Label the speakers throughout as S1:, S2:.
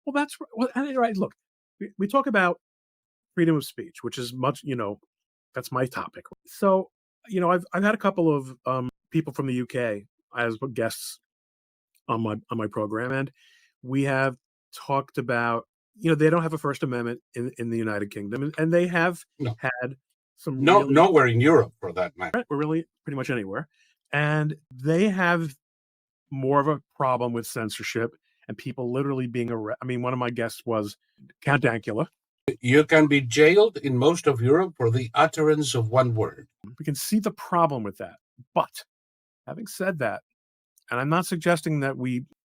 S1: Well, well, and right. Look, we talk about freedom of speech, which is much, that's my topic. So, I've had a couple of people from the UK as guests on my program, and we have talked about, they don't have a First Amendment in the United Kingdom, and they have
S2: No,
S1: had some
S2: no,
S1: really,
S2: nowhere in Europe for that matter.
S1: we're really pretty much anywhere, and they have more of a problem with censorship and people literally being arrested. I mean, one of my guests was Count Dankula.
S2: You can be jailed in most of Europe for the utterance of one word.
S1: We can see the problem with that. But having said that, and I'm not suggesting that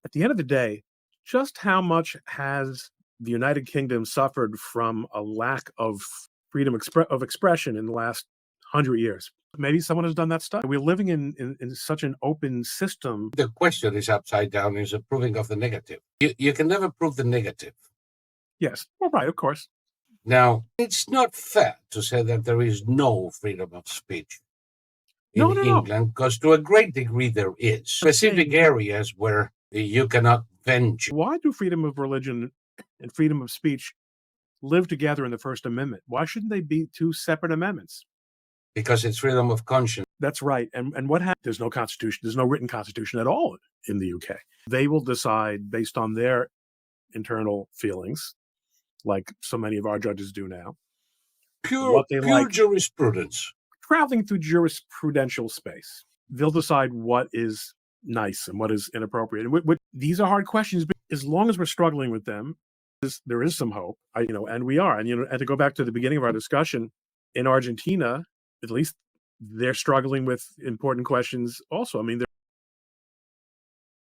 S1: at the end of the day, just how much has the United Kingdom suffered from a lack of freedom of expression in the last 100 years? Maybe someone has done that study. We're living in such an open system.
S2: The question is upside down, is a proving of the negative. You can never prove the negative.
S1: Yes, well, right, of course.
S2: Now, it's not fair to say that there is no freedom of speech in
S1: No.
S2: England, because to a great degree there is. Specific areas where you cannot venture.
S1: Why do freedom of religion and freedom of speech live together in the First Amendment? Why shouldn't they be two separate amendments?
S2: Because it's freedom of conscience.
S1: That's right. And what happens? There's no constitution. There's no written constitution at all in the UK. They will decide based on their internal feelings, like so many of our judges do now.
S2: Pure
S1: like.
S2: Jurisprudence.
S1: Traveling through jurisprudential space, they'll decide what is nice and what is inappropriate. And these are hard questions, but as long as we're struggling with them, there is some hope. And we are. And to go back to the beginning of our discussion, in Argentina, at least they're struggling with important questions also. I mean,